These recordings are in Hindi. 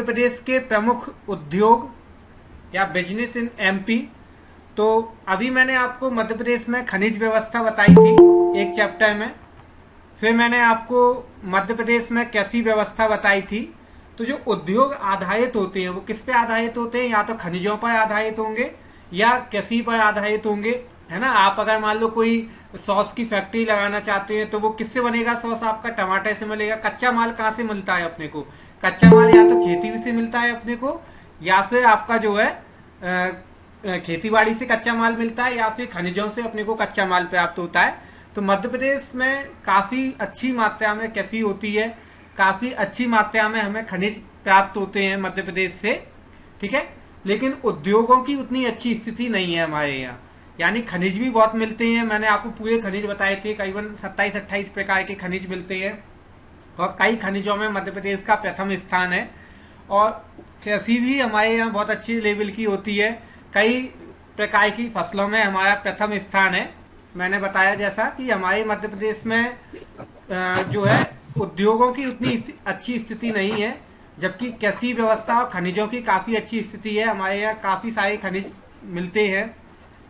मध्य प्रदेश के प्रमुख उद्योग या बिजनेस इन एमपी। तो अभी मैंने आपको मध्य प्रदेश में खनिज व्यवस्था बताई थी एक चैप्टर में, फिर मैंने आपको मध्य प्रदेश में कृषि व्यवस्था बताई थी। तो जो उद्योग आधारित होते हैं वो किस पे आधारित होते हैं, या तो खनिजों पर आधारित होंगे या कृषि पर आधारित होंगे, है ना। आप अगर मान लो कोई सॉस की फैक्ट्री लगाना चाहते हैं तो वो किससे बनेगा सॉस, आपका टमाटर से मिलेगा। कच्चा माल कहाँ से मिलता है अपने को, कच्चा माल या तो खेती से मिलता है अपने को, या फिर आपका जो है खेतीबाड़ी से कच्चा माल मिलता है, या फिर खनिजों से अपने को कच्चा माल प्राप्त होता है। तो मध्य प्रदेश में काफी अच्छी मात्रा में कृषि होती है, काफी अच्छी मात्रा में हमें खनिज प्राप्त होते हैं मध्य प्रदेश से, ठीक है। लेकिन उद्योगों की उतनी अच्छी स्थिति नहीं है हमारे यहाँ, यानी खनिज भी बहुत मिलते हैं। मैंने आपको पूरे खनिज बताए थे, करीबन 27-28 प्रकार के खनिज मिलते हैं और कई खनिजों में मध्य प्रदेश का प्रथम स्थान है। और कृषि भी हमारे यहाँ बहुत अच्छी लेवल की होती है, कई प्रकार की फसलों में हमारा प्रथम स्थान है। मैंने बताया जैसा कि हमारे मध्य प्रदेश में जो है उद्योगों की उतनी अच्छी स्थिति नहीं है, जबकि कृषि व्यवस्था और खनिजों की काफी अच्छी स्थिति है। हमारे यहाँ काफी सारे खनिज मिलते हैं,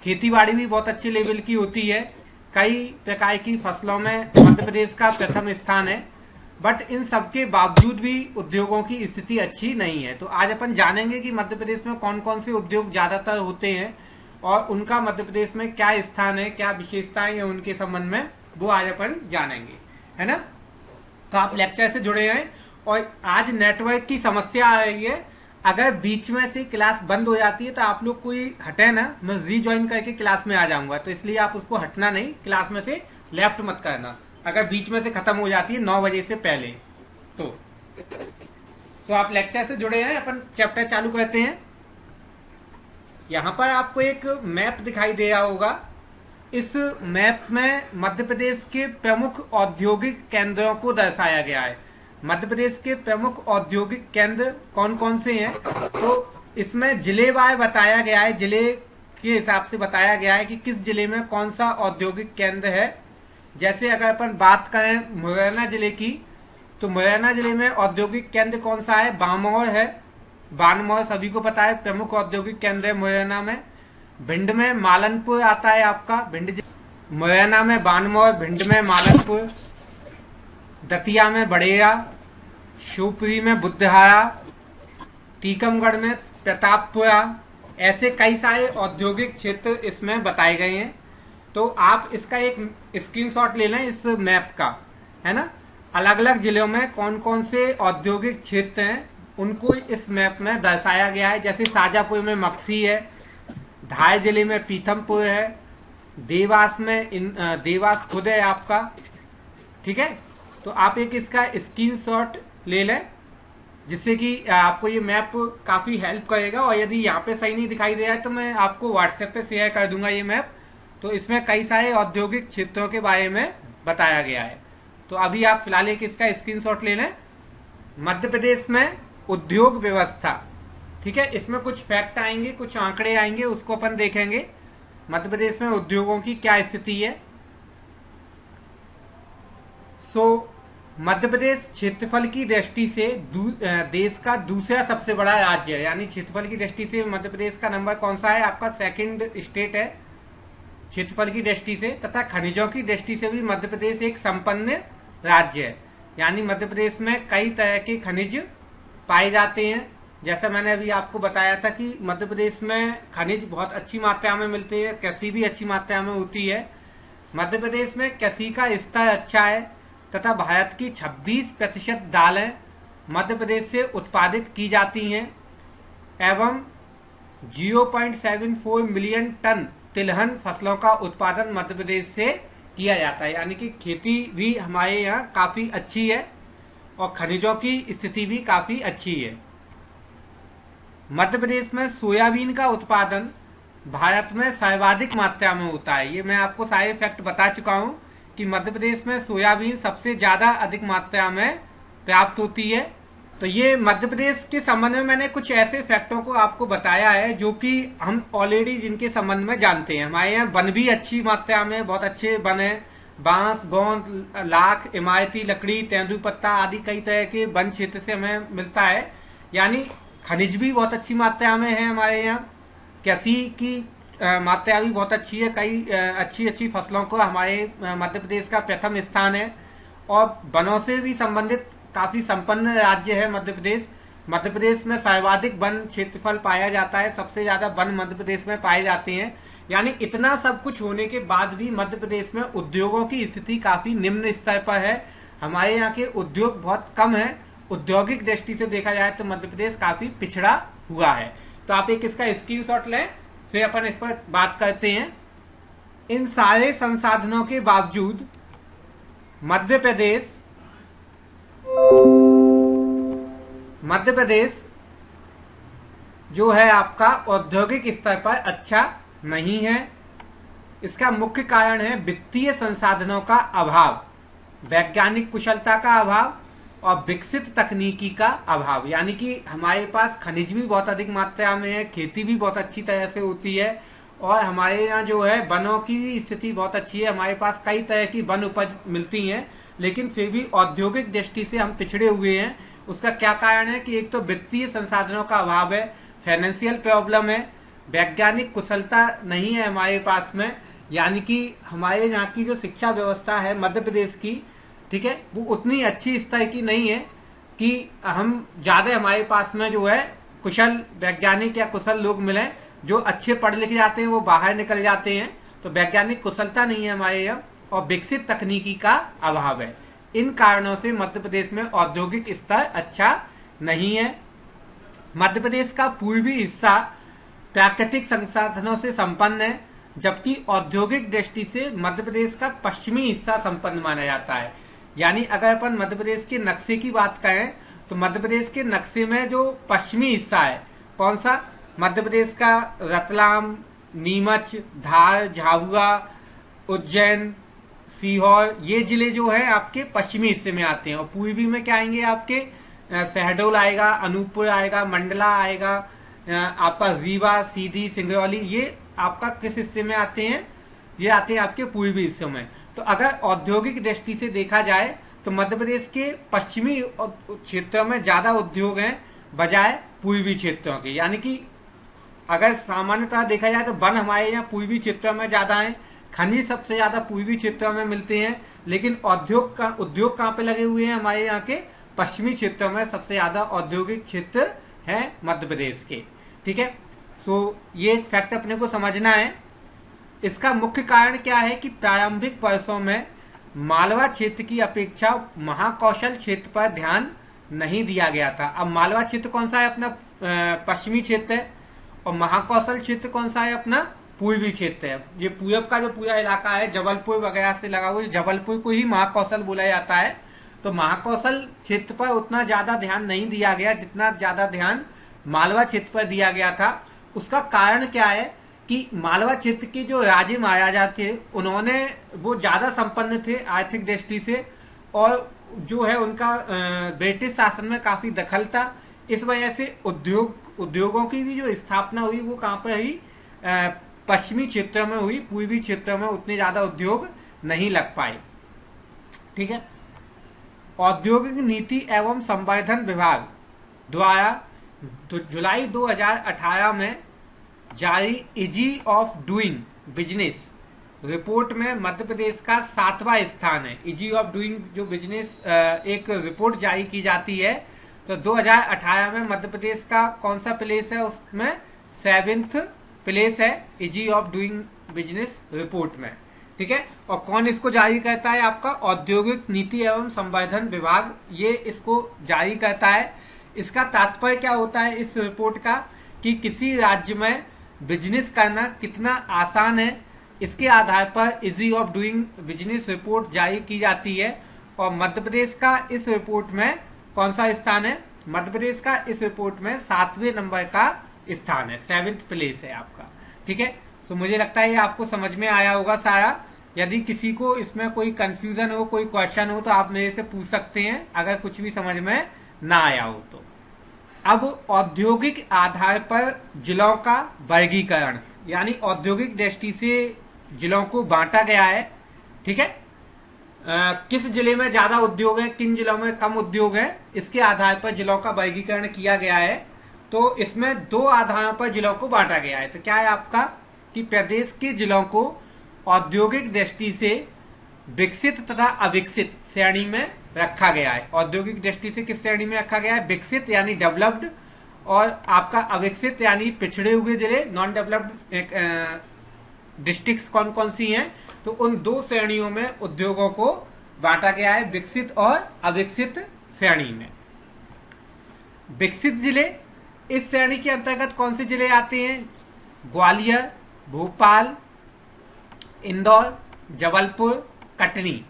खेतीबाड़ी भी बहुत अच्छी लेवल की होती है, कई प्रकार की फसलों में मध्य प्रदेश का प्रथम स्थान है। बट इन सबके बावजूद भी उद्योगों की स्थिति अच्छी नहीं है। तो आज अपन जानेंगे कि मध्य प्रदेश में कौन कौन से उद्योग ज्यादातर होते हैं और उनका मध्य प्रदेश में क्या स्थान है, क्या विशेषताएं हैं उनके संबंध में, वो आज अपन जानेंगे, है ना। तो आप लेक्चर से जुड़े हैं। और आज नेटवर्क की समस्या आ रही है, अगर बीच में से क्लास बंद हो जाती है तो आप लोग कोई हटे ना, मैं रीज्वाइन करके क्लास में आ जाऊंगा, तो इसलिए आप उसको हटना नहीं, क्लास में से लेफ्ट मत करना अगर बीच में से खत्म हो जाती है 9 बजे से पहले। तो आप लेक्चर से जुड़े हैं, अपन चैप्टर चालू करते हैं। यहां पर आपको एक मैप दिखाई दे रहा होगा। इस मैप में मध्य प्रदेश के प्रमुख औद्योगिक केंद्रों को दर्शाया गया है। मध्य प्रदेश के प्रमुख औद्योगिक केंद्र कौन कौन से हैं, तो इसमें जिलेवार बताया गया है, जिले के हिसाब से बताया गया है कि किस जिले में कौन सा औद्योगिक केंद्र है। जैसे अगर अपन बात करें मुरैना जिले की, तो मुरैना जिले में औद्योगिक केंद्र कौन सा है, बामौर है। बानमौर सभी को पता है, प्रमुख औद्योगिक केंद्र है मुरैना में। भिंड में मालनपुर आता है आपका, मुरैना में बानमौर, भिंड में मालनपुर, दतिया में बड़ेया, शिवपुरी में बुद्धहारा, टीकमगढ़ में प्रतापपुरा, ऐसे कई सारे औद्योगिक क्षेत्र इसमें बताए गए हैं। तो आप इसका एक स्क्रीनशॉट ले लें इस मैप का, है ना। अलग अलग जिलों में कौन कौन से औद्योगिक क्षेत्र हैं उनको इस मैप में दर्शाया गया है। जैसे शाजापुर में मक्सी है, धार जिले में पीथमपुर है, देवास में देवास खुद है आपका, ठीक है। तो आप एक इसका स्क्रीनशॉट ले लें, जिससे कि आपको ये मैप काफी हेल्प करेगा। और यदि यहाँ पे सही नहीं दिखाई दे रहा है तो मैं आपको व्हाट्सएप पे शेयर कर दूंगा ये मैप। तो इसमें कई सारे औद्योगिक क्षेत्रों के बारे में बताया गया है। तो अभी आप फिलहाल एक इसका स्क्रीनशॉट ले लें। मध्य प्रदेश में उद्योग व्यवस्था, ठीक है, इसमें कुछ फैक्ट आएंगे, कुछ आंकड़े आएंगे, उसको अपन देखेंगे मध्य प्रदेश में उद्योगों की क्या स्थिति है। मध्य प्रदेश क्षेत्रफल की दृष्टि से देश का दूसरा सबसे बड़ा राज्य है, यानी क्षेत्रफल की दृष्टि से मध्य प्रदेश का नंबर कौन सा है, आपका सेकंड स्टेट है क्षेत्रफल की दृष्टि से। तथा खनिजों की दृष्टि से भी मध्य प्रदेश एक संपन्न राज्य है, यानी मध्य प्रदेश में कई तरह के खनिज पाए जाते हैं। जैसा मैंने अभी आपको बताया था कि मध्य प्रदेश में खनिज बहुत अच्छी मात्रा में मिलते हैं, कृषि भी अच्छी मात्रा में होती है। मध्य प्रदेश में कृषि का स्तर अच्छा है तथा भारत की 26% दालें मध्य प्रदेश से उत्पादित की जाती हैं एवं 0.74 मिलियन टन तिलहन फसलों का उत्पादन मध्य प्रदेश से किया जाता है, यानी कि खेती भी हमारे यहाँ काफी अच्छी है और खनिजों की स्थिति भी काफी अच्छी है। मध्य प्रदेश में सोयाबीन का उत्पादन भारत में सर्वाधिक मात्रा में होता है। ये मैं आपको सारे फैक्ट बता चुका हूँ कि मध्य प्रदेश में सोयाबीन सबसे ज्यादा अधिक मात्रा में प्राप्त होती है। तो ये मध्य प्रदेश के संबंध में मैंने कुछ ऐसे फैक्टों को आपको बताया है जो कि हम ऑलरेडी जिनके संबंध में जानते हैं। हमारे यहाँ वन भी अच्छी मात्रा में, बहुत अच्छे वन है, बांस, गोंद, लाख, इमारती लकड़ी, तेंदुपत्ता आदि कई तरह के वन क्षेत्र से हमें मिलता है। यानी खनिज भी बहुत अच्छी मात्रा में है हमारे यहाँ, कृषि की मात्रा भी बहुत अच्छी है, कई अच्छी अच्छी फसलों को हमारे मध्य प्रदेश का प्रथम स्थान है, और वनों से भी संबंधित काफी संपन्न राज्य है मध्य प्रदेश। मध्य प्रदेश में सर्वाधिक वन क्षेत्रफल पाया जाता है, सबसे ज्यादा वन मध्य प्रदेश में पाए जाते हैं। यानी इतना सब कुछ होने के बाद भी मध्य प्रदेश में उद्योगों की स्थिति काफी निम्न स्तर पर है। हमारे यहाँ के उद्योग बहुत कम है, औद्योगिक दृष्टि से देखा जाए तो मध्य प्रदेश काफी पिछड़ा हुआ है। तो आप एक इसका स्क्रीनशॉट लें, फिर अपन इस पर बात करते हैं। इन सारे संसाधनों के बावजूद मध्य प्रदेश जो है आपका औद्योगिक स्तर पर अच्छा नहीं है। इसका मुख्य कारण है वित्तीय संसाधनों का अभाव, वैज्ञानिक कुशलता का अभाव और विकसित तकनीकी का अभाव। यानी कि हमारे पास खनिज भी बहुत अधिक मात्रा में है, खेती भी बहुत अच्छी तरह से होती है, और हमारे यहाँ जो है वनों की स्थिति बहुत अच्छी है। हमारे पास कई तरह की वन उपज मिलती हैं, लेकिन फिर भी औद्योगिक दृष्टि से हम पिछड़े हुए हैं। उसका क्या कारण है कि एक तो वित्तीय संसाधनों का अभाव है, फाइनेंशियल प्रॉब्लम है, वैज्ञानिक कुशलता नहीं है हमारे पास में। यानी कि हमारे यहाँ की जो शिक्षा व्यवस्था है मध्य प्रदेश की, ठीक है, वो उतनी अच्छी स्तर की नहीं है कि हम ज्यादा हमारे पास में जो है कुशल वैज्ञानिक या कुशल लोग मिले। जो अच्छे पढ़ लिख जाते हैं वो बाहर निकल जाते हैं, तो वैज्ञानिक कुशलता नहीं है हमारे यहाँ, और विकसित तकनीकी का अभाव है। इन कारणों से मध्य प्रदेश में औद्योगिक स्तर अच्छा नहीं है। मध्य प्रदेश का पूर्वी हिस्सा प्राकृतिक संसाधनों से संपन्न है, जबकि औद्योगिक दृष्टि से मध्य प्रदेश का पश्चिमी हिस्सा संपन्न माना जाता है। यानी अगर अपन मध्य प्रदेश के नक्शे की बात करें तो मध्य प्रदेश के नक्शे में जो पश्चिमी हिस्सा है, कौन सा, मध्य प्रदेश का रतलाम, नीमच, धार, झाबुआ, उज्जैन, सीहोर, ये जिले जो है आपके पश्चिमी हिस्से में आते हैं। और पूर्वी में क्या आएंगे आपके, शहडोल आएगा, अनूपपुर आएगा, मंडला आएगा, आपका रीवा, सीधी, सिंगरौली, ये आपका किस हिस्से में आते हैं, ये आते हैं आपके पूर्वी हिस्सों में। तो अगर औद्योगिक दृष्टि से देखा जाए तो मध्य प्रदेश के पश्चिमी क्षेत्रों में ज्यादा उद्योग हैं बजाय पूर्वी क्षेत्रों के। यानी कि अगर सामान्यतः देखा जाए तो वन हमारे यहाँ पूर्वी क्षेत्रों में ज्यादा है, खनिज सबसे ज्यादा पूर्वी क्षेत्रों में मिलते हैं, लेकिन उद्योग कहाँ पे लगे हुए हैं, हमारे यहाँ के पश्चिमी क्षेत्रों में सबसे ज्यादा औद्योगिक क्षेत्र है मध्य प्रदेश के। ठीक है, सो ये फैक्ट अपने को समझना है। इसका मुख्य कारण क्या है कि प्रारंभिक वर्षों में मालवा क्षेत्र की अपेक्षा महाकौशल क्षेत्र पर ध्यान नहीं दिया गया था। अब मालवा क्षेत्र कौन सा है, अपना पश्चिमी क्षेत्र है, और महाकौशल क्षेत्र कौन सा है, अपना पूर्वी क्षेत्र है। ये पूरब का जो पूरा इलाका है जबलपुर वगैरह से लगा हुआ, जबलपुर को ही महाकौशल बोला जाता है। तो महाकौशल क्षेत्र पर उतना ज्यादा ध्यान नहीं दिया गया जितना ज्यादा ध्यान मालवा क्षेत्र पर दिया गया था। उसका कारण क्या है कि मालवा क्षेत्र के जो राजे महाराजा थे उन्होंने वो ज्यादा संपन्न थे आर्थिक दृष्टि से, और जो है उनका ब्रिटिश शासन में काफी दखल था। इस वजह से उद्योगों की भी जो स्थापना हुई वो कहाँ पर हुई, पश्चिमी क्षेत्रों में हुई, पूर्वी क्षेत्रों में उतने ज्यादा उद्योग नहीं लग पाए। ठीक है, औद्योगिक नीति एवं संवर्धन विभाग द्वारा जुलाई 2018 में जारी easy of doing business report में मध्य प्रदेश का 7वां स्थान है। इजी ऑफ डूइंग जो बिजनेस एक रिपोर्ट जारी की जाती है, तो 2018 में मध्य प्रदेश का कौन सा प्लेस है, उसमें 7th प्लेस है easy of doing business report में। ठीक है, और कौन इसको जारी करता है, आपका औद्योगिक नीति एवं संवर्धन विभाग ये इसको जारी करता है। इसका तात्पर्य क्या होता है इस रिपोर्ट का कि किसी राज्य में बिजनेस करना कितना आसान है, इसके आधार पर easy of doing business report जारी की जाती है। और मध्य प्रदेश का इस रिपोर्ट में कौन सा स्थान है, मध्य प्रदेश का इस रिपोर्ट में 7वें नंबर का स्थान है, 7th प्लेस है आपका। ठीक है, तो मुझे लगता है ये आपको समझ में आया होगा सारा। यदि किसी को इसमें कोई कंफ्यूजन हो, कोई क्वेश्चन हो, तो आप मेरे से पूछ सकते हैं अगर कुछ भी समझ में ना आया हो तो। अब औद्योगिक आधार पर जिलों का वर्गीकरण, यानी औद्योगिक दृष्टि से जिलों को बांटा गया है। ठीक है, किस जिले में ज्यादा उद्योग है, किन जिलों में कम उद्योग है, इसके आधार पर जिलों का वर्गीकरण किया गया है। तो इसमें दो आधारों पर जिलों को बांटा गया है। तो क्या है आपका कि प्रदेश के जिलों को औद्योगिक दृष्टि से विकसित तथा अविकसित श्रेणी में रखा गया है। औद्योगिक दृष्टि से किस श्रेणी में रखा गया है? विकसित यानी डेवलप्ड, और आपका अविकसित यानी पिछड़े हुए जिले, नॉन डेवलप्ड डिस्ट्रिक्ट्स कौन कौन सी हैं? तो उन दो श्रेणियों में उद्योगों को बांटा गया है, विकसित और अविकसित श्रेणी में। विकसित जिले, इस श्रेणी के अंतर्गत कौन से जिले आते हैं? ग्वालियर, भोपाल, इंदौर, जबलपुर, कटनी।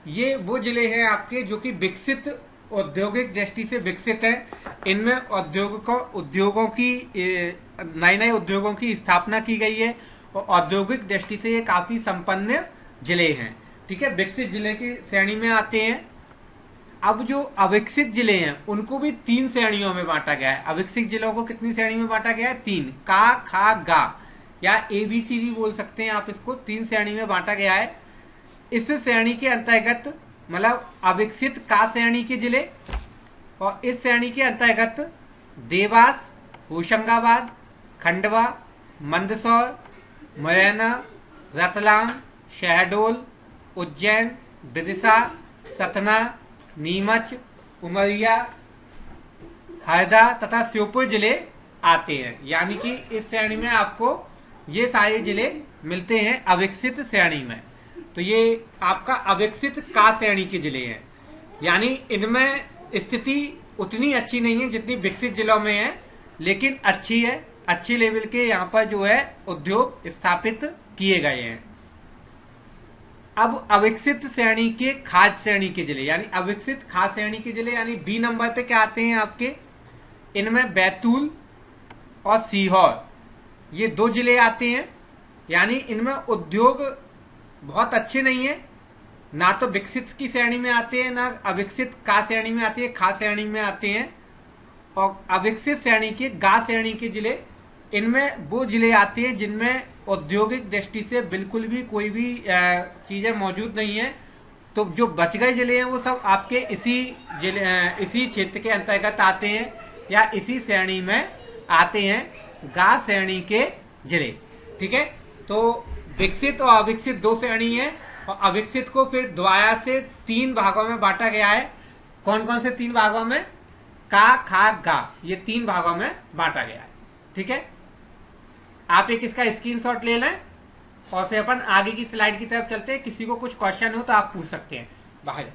ये वो जिले हैं आपके जो कि विकसित, औद्योगिक दृष्टि से विकसित हैं। इनमें उद्योगों की नए नए उद्योगों की स्थापना की गई है और औद्योगिक दृष्टि से ये काफी संपन्न जिले हैं। ठीक है, विकसित जिले की श्रेणी में आते हैं। अब जो अविकसित जिले हैं उनको भी तीन श्रेणियों में बांटा गया है। अविकसित जिलों को कितनी श्रेणी में बांटा गया है? तीन, का, खा, गा, या ABC भी बोल सकते हैं आप इसको। तीन श्रेणी में बांटा गया है। इस श्रेणी के अंतर्गत मतलब अविकसित का श्रेणी के जिले, और इस श्रेणी के अंतर्गत देवास, होशंगाबाद, खंडवा, मंदसौर, मुरैना, रतलाम, शहडोल, उज्जैन, विदिशा, सतना, नीमच, उमरिया, हरदा तथा श्योपुर जिले आते हैं। यानी कि इस श्रेणी में आपको ये सारे जिले मिलते हैं अविकसित श्रेणी में। तो ये आपका अविकसित का श्रेणी के जिले हैं। यानी इनमें स्थिति उतनी अच्छी नहीं है जितनी विकसित जिलों में है, लेकिन अच्छी है। अच्छी लेवल के यहाँ पर जो है उद्योग स्थापित किए गए हैं। अब अविकसित श्रेणी के खाद्य श्रेणी के जिले, यानी अविकसित खाद्य श्रेणी के जिले यानी B नंबर पे क्या आते हैं आपके? इनमें बैतूल और सीहोर, ये दो जिले आते हैं। यानी इनमें उद्योग बहुत अच्छे नहीं है, ना तो विकसित की श्रेणी में आते हैं, ना अविकसित का श्रेणी में आते हैं, खा श्रेणी में आते हैं। और अविकसित श्रेणी के गा श्रेणी के जिले, इनमें वो जिले आते हैं जिनमें औद्योगिक दृष्टि से बिल्कुल भी कोई भी चीजें मौजूद नहीं है। तो जो बच गए जिले हैं वो सब आपके इसी क्षेत्र के अंतर्गत आते हैं या इसी श्रेणी में आते हैं, गा श्रेणी के जिले। ठीक है, तो विकसित और अविकसित दो श्रेणी है, और अविकसित को फिर दोबारा से तीन भागों में बांटा गया है। कौन कौन से तीन भागों में? का, खा, गा, ये तीन भागों में बांटा गया है। ठीक है, आप एक इसका स्क्रीनशॉट ले लें और फिर अपन आगे की स्लाइड की तरफ चलते हैं। किसी को कुछ क्वेश्चन हो तो आप पूछ सकते हैं बाहर।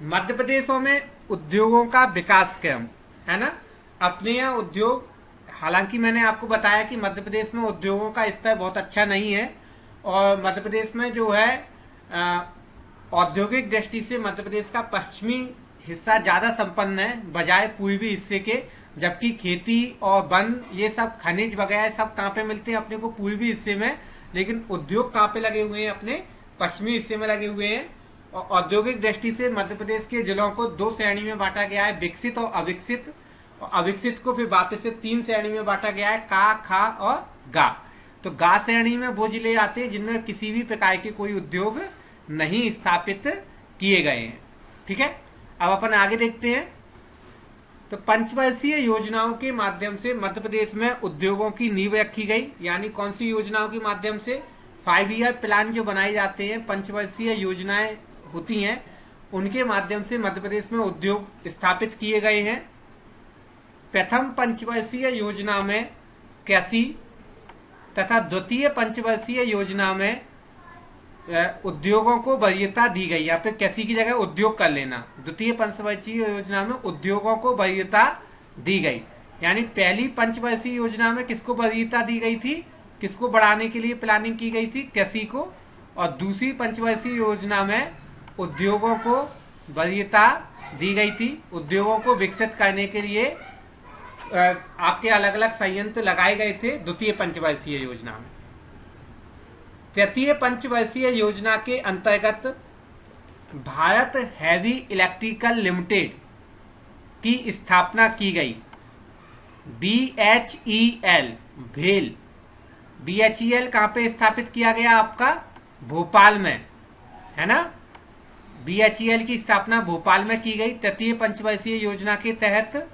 मध्य प्रदेशों में उद्योगों का विकास क्रम है ना। अपने यहाँ उद्योग, हालांकि मैंने आपको बताया कि मध्य प्रदेश में उद्योगों का स्तर बहुत अच्छा नहीं है, और मध्य प्रदेश में जो है औद्योगिक दृष्टि से मध्य प्रदेश का पश्चिमी हिस्सा ज्यादा संपन्न है बजाय पूर्वी हिस्से के। जबकि खेती और वन, ये सब खनिज वगैरह सब कहाँ पे मिलते हैं? अपने को पूर्वी हिस्से में। लेकिन उद्योग कहाँ पे लगे हुए हैं? अपने पश्चिमी हिस्से में लगे हुए हैं। और औद्योगिक दृष्टि से मध्य प्रदेश के जिलों को दो श्रेणी में बांटा गया है, विकसित और अविकसित। और अविकसित को फिर वापस से तीन श्रेणी में बांटा गया है, का, खा और गा। तो गा श्रेणी में वो जिले आते हैं जिनमें किसी भी प्रकार के कोई उद्योग नहीं स्थापित किए गए हैं। ठीक है, अब अपन आगे देखते हैं। तो पंचवर्षीय योजनाओं के माध्यम से मध्य प्रदेश में उद्योगों की नींव रखी गई। यानी कौन सी योजनाओं के माध्यम से? 5 ईयर प्लान जो बनाए जाते हैं, पंचवर्षीय योजनाएं होती हैं, उनके माध्यम से मध्य प्रदेश में उद्योग स्थापित किए गए हैं। प्रथम पंचवर्षीय योजना में कृषि तथा द्वितीय पंचवर्षीय योजना में उद्योगों को वरीयता दी गई। या फिर कृषि की जगह उद्योग कर लेना। द्वितीय पंचवर्षीय योजना में उद्योगों को वरीयता दी गई। यानी पहली पंचवर्षीय योजना में किसको वरीयता दी गई थी? किसको बढ़ाने के लिए प्लानिंग की गई थी? कृषि को। और दूसरी पंचवर्षीय योजना में उद्योगों को वरीयता दी गई थी। उद्योगों को विकसित करने के लिए आपके अलग अलग संयंत्र लगाए गए थे द्वितीय पंचवर्षीय योजना में। तृतीय पंचवर्षीय योजना के अंतर्गत भारत हैवी इलेक्ट्रिकल लिमिटेड की स्थापना की गई। BHEL, भेल। BHEL कहाँ पे स्थापित किया गया? आपका भोपाल में, है ना। BHEL की स्थापना भोपाल में की गई तृतीय पंचवर्षीय योजना के तहत,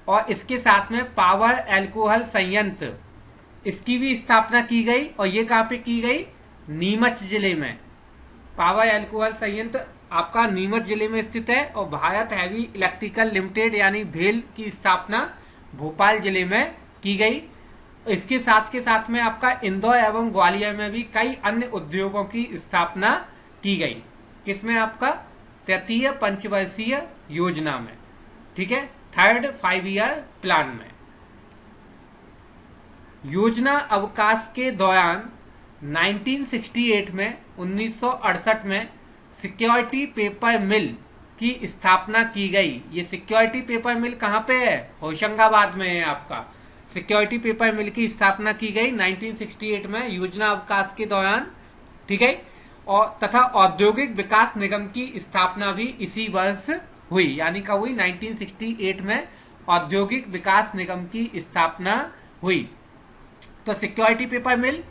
और इसके साथ में पावर एल्कोहल संयंत्र, इसकी भी स्थापना की गई, और ये कहाँ पे की गई, नीमच जिले में। पावर एल्कोहल संयंत्र आपका नीमच जिले में स्थित है, और भारत हैवी इलेक्ट्रिकल लिमिटेड यानी भेल की स्थापना भोपाल जिले में की गई। इसके साथ के साथ में आपका इंदौर एवं ग्वालियर में भी कई अन्य उद्योगों की स्थापना की गई। किसमें, आपका तृतीय पंचवर्षीय योजना में, ठीक है, थर्ड 5 ईयर प्लान में। योजना अवकाश के दौरान 1968 में 1968 में सिक्योरिटी पेपर मिल की स्थापना की गई। ये सिक्योरिटी पेपर मिल कहाँ पे है, होशंगाबाद में है आपका। सिक्योरिटी पेपर मिल की स्थापना की गई 1968 में योजना अवकाश के दौरान, ठीक है। और तथा औद्योगिक विकास निगम की स्थापना भी इसी वर्ष हुई, यानी कब हुई, 1968 में औद्योगिक विकास निगम की स्थापना हुई। तो सिक्योरिटी पेपर मिल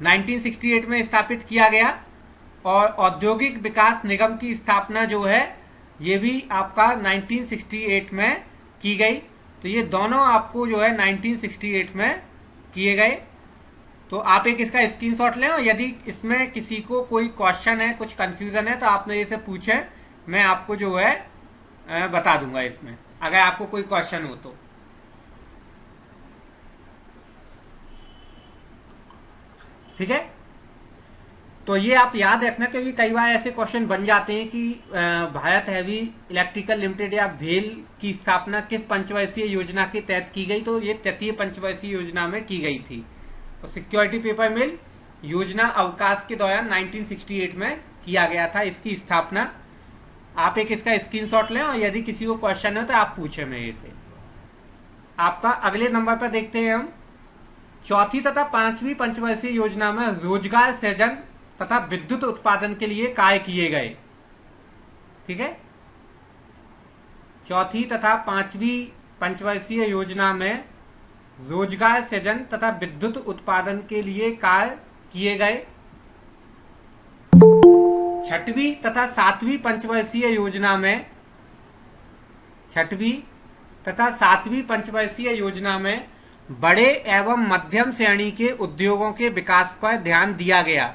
1968 में स्थापित किया गया, और औद्योगिक विकास निगम की स्थापना जो है ये भी आपका 1968 में की गई। तो ये दोनों आपको जो है 1968 में किए गए। तो आप एक इसका स्क्रीनशॉट लें, और यदि इसमें किसी को कोई क्वेश्चन है, कुछ कंफ्यूजन है, तो आप मेरे से पूछें, मैं आपको जो है बता दूंगा इसमें, अगर आपको कोई क्वेश्चन हो तो। ठीक है, तो ये आप याद रखना, क्योंकि कई बार ऐसे क्वेश्चन बन जाते हैं कि भारत हैवी इलेक्ट्रिकल लिमिटेड या भेल की स्थापना किस पंचवर्षीय योजना के तहत की गई। तो ये तृतीय पंचवर्षीय योजना में की गई थी। तो सिक्योरिटी पेपर मिल योजना अवकाश के दौरान 1968 में किया गया था इसकी स्थापना। आप एक इसका स्क्रीनशॉट लें, और यदि किसी को क्वेश्चन हो तो आप पूछें मेरे से। आपका अगले नंबर पर देखते हैं हम, चौथी तथा पांचवी पंचवर्षीय योजना में रोजगार सृजन तथा विद्युत उत्पादन के लिए कार्य किए गए। ठीक है, चौथी तथा पांचवी पंचवर्षीय योजना में रोजगार सृजन तथा विद्युत उत्पादन के लिए कार्य किए गए। छठवीं तथा सातवीं पंचवर्षीय योजना में, छठवीं तथा सातवीं पंचवर्षीय योजना में बड़े एवं मध्यम श्रेणी के उद्योगों के विकास पर ध्यान दिया गया।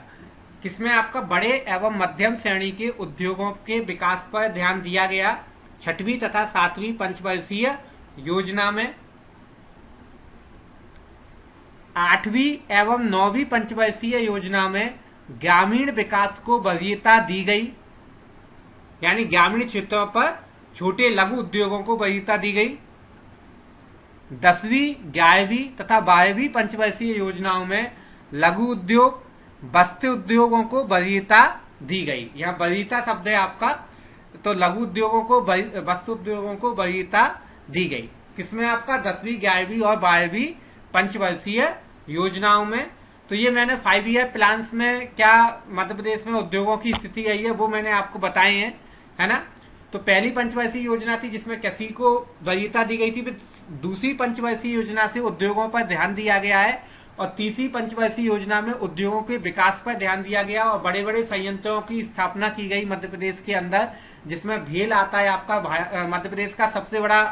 किसमें, आपका बड़े एवं मध्यम श्रेणी के उद्योगों के विकास पर ध्यान दिया गया छठवीं तथा सातवीं पंचवर्षीय योजना में। आठवीं एवं नौवीं पंचवर्षीय योजना में ग्रामीण विकास को वरीयता दी गई, यानी ग्रामीण क्षेत्रों पर छोटे लघु उद्योगों को वरीयता दी गई। 10वीं, 11वीं तथा 12वीं पंचवर्षीय योजनाओं में लघु उद्योग, वस्त्र उद्योगों को वरीयता दी गई। यहाँ वरीयता शब्द है आपका, तो लघु उद्योगों को, वस्त्र उद्योगों को वरीयता दी गई। किसमें, आपका 10वीं, 11वीं और 12वीं पंचवर्षीय योजनाओं में। तो ये मैंने 5 ईयर प्लान्स में क्या मध्य प्रदेश में उद्योगों की स्थिति आई है वो मैंने आपको बताए हैं, है ना। तो पहली पंचवर्षीय योजना थी जिसमें कृषि को वरीयता दी गई थी। दूसरी पंचवर्षीय योजना से उद्योगों पर ध्यान दिया गया है, और तीसरी पंचवर्षीय योजना में उद्योगों के विकास पर ध्यान दिया गया, और बड़े बड़े संयंत्रों की स्थापना की गई मध्य प्रदेश के अंदर, जिसमें भेल आता है आपका। मध्य प्रदेश का सबसे बड़ा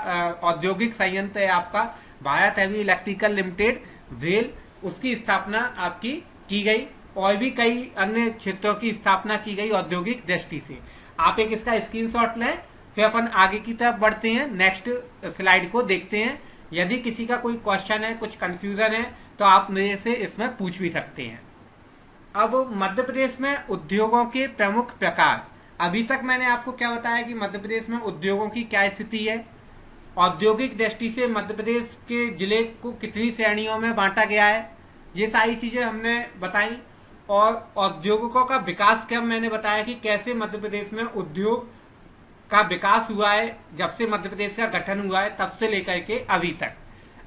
औद्योगिक संयंत्र है आपका भारत हैवी इलेक्ट्रिकल लिमिटेड भेल, उसकी स्थापना आपकी की गई, और भी कई अन्य क्षेत्रों की स्थापना की गई औद्योगिक दृष्टि से। आप एक इसका स्क्रीनशॉट लें, फिर अपन आगे की तरफ बढ़ते हैं, नेक्स्ट स्लाइड को देखते हैं। यदि किसी का कोई क्वेश्चन है, कुछ कंफ्यूजन है, तो आप मेरे से इसमें पूछ भी सकते हैं। अब मध्य प्रदेश में उद्योगों के प्रमुख प्रकार। अभी तक मैंने आपको क्या बताया कि मध्य प्रदेश में उद्योगों की क्या स्थिति है, औद्योगिक दृष्टि से मध्य प्रदेश के जिले को कितनी श्रेणियों में बांटा गया है, ये सारी चीजें हमने बताई। और औद्योगिकों का विकास क्रम मैंने बताया कि कैसे मध्य प्रदेश में उद्योग का विकास हुआ है, जब से मध्य प्रदेश का गठन हुआ है तब से लेकर के अभी तक।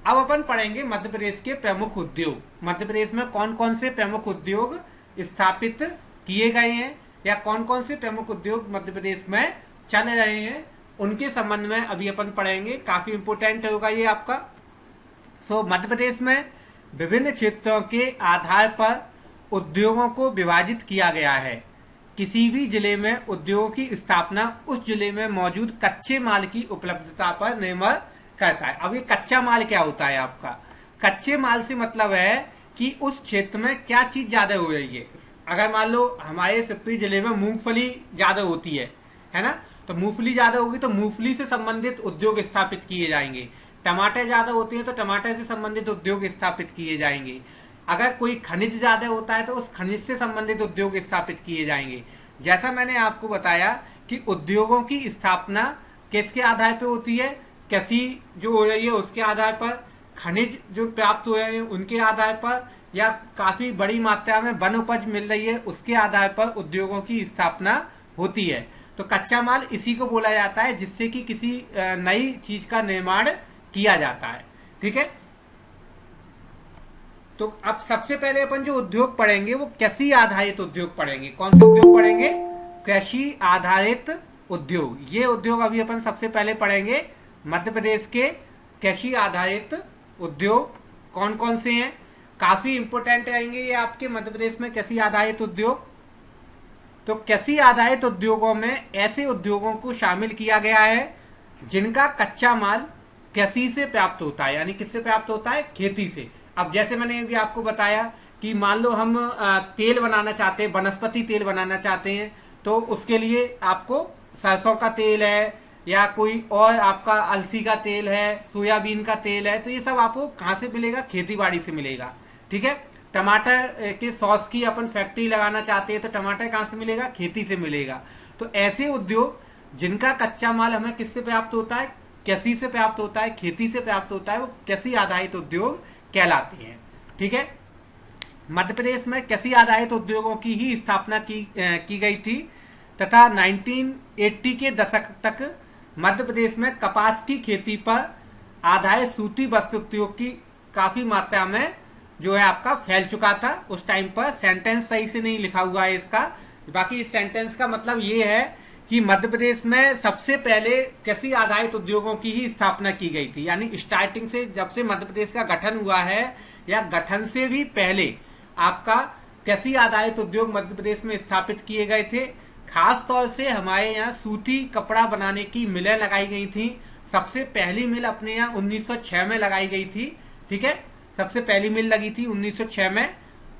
अब अपन पढ़ेंगे मध्य प्रदेश के प्रमुख उद्योग। मध्य प्रदेश में कौन कौन से प्रमुख उद्योग स्थापित किए गए हैं, या कौन कौन से प्रमुख उद्योग मध्य प्रदेश में चल रहे हैं, उनके संबंध में अभी अपन पढ़ेंगे। काफी इंपोर्टेंट होगा ये आपका। मध्य प्रदेश में विभिन्न क्षेत्रों के आधार पर उद्योगों को विभाजित किया गया है। किसी भी जिले में उद्योगों की स्थापना उस जिले में मौजूद कच्चे माल की उपलब्धता पर निर्भर करता है। अब ये कच्चा माल क्या होता है आपका? कच्चे माल से मतलब है कि उस क्षेत्र में क्या चीज ज्यादा हो रही है। अगर मान लो हमारे शिवपुरी जिले में मूंगफली ज्यादा होती है ना, तो मूंगफली ज्यादा होगी तो मूंगफली से संबंधित उद्योग स्थापित किए जाएंगे। टमाटर ज्यादा होते हैं तो टमाटर से संबंधित उद्योग स्थापित किए जाएंगे। अगर कोई खनिज ज्यादा होता है तो उस खनिज से संबंधित उद्योग स्थापित किए जाएंगे। जैसा मैंने आपको बताया कि उद्योगों की स्थापना किसके आधार पर होती है? कृषि जो हो रही है उसके आधार पर, खनिज जो प्राप्त हो रहे हैं उनके आधार पर, या काफी बड़ी मात्रा में वन उपज मिल रही है उसके आधार पर उद्योगों की स्थापना होती है। तो कच्चा माल इसी को बोला जाता है जिससे कि किसी नई चीज का निर्माण किया जाता है। ठीक है, तो अब सबसे पहले अपन जो उद्योग पढ़ेंगे वो कृषि आधारित उद्योग पढ़ेंगे। कौन से उद्योग पढ़ेंगे? कृषि आधारित उद्योग। ये उद्योग अभी अपन सबसे पहले पढ़ेंगे। मध्य प्रदेश के कृषि आधारित उद्योग कौन कौन से हैं, काफी इंपोर्टेंट रहेंगे ये आपके मध्य प्रदेश में कृषि आधारित उद्योग। तो कृषि आधारित उद्योगों में ऐसे उद्योगों को शामिल किया गया है जिनका कच्चा माल कृषि से प्राप्त होता है। यानी किससे प्राप्त होता है? खेती से। अब जैसे मैंने अभी आपको बताया कि मान लो हम तेल बनाना चाहते हैं, वनस्पति तेल बनाना चाहते हैं, तो उसके लिए आपको सरसों का तेल है या कोई और आपका अलसी का तेल है, सोयाबीन का तेल है, तो ये सब आपको कहां से मिलेगा? खेती बाड़ी से मिलेगा। ठीक है, टमाटर के सॉस की अपन फैक्ट्री लगाना चाहते हैं तो टमाटर कहां से मिलेगा? खेती से मिलेगा। तो ऐसे उद्योग जिनका कच्चा माल हमें किससे प्राप्त होता है? कृषि से प्राप्त होता है, खेती से प्राप्त होता है, वो कृषि आधारित उद्योग कहलाते हैं। ठीक है, मध्य प्रदेश में कृषि आधारित उद्योगों की ही स्थापना की गई थी तथा 1980 के दशक तक मध्य प्रदेश में कपास की खेती पर आधारित सूती वस्त्र उद्योग की काफी मात्रा में जो है आपका फैल चुका था। उस टाइम पर सेंटेंस सही से नहीं लिखा हुआ है इसका, बाकी इस सेंटेंस का मतलब ये है कि मध्य प्रदेश में सबसे पहले कृषि आधारित उद्योगों की ही स्थापना की गई थी। यानी स्टार्टिंग से जब से मध्य प्रदेश का गठन हुआ है या गठन से भी पहले आपका कृषि आधारित उद्योग मध्य प्रदेश में स्थापित किए गए थे। खास तौर से हमारे यहाँ सूती कपड़ा बनाने की मिलें लगाई गई थी। सबसे पहली मिल अपने यहाँ 1906 में लगाई गई थी। ठीक है, सबसे पहली मिल लगी थी 1906 में,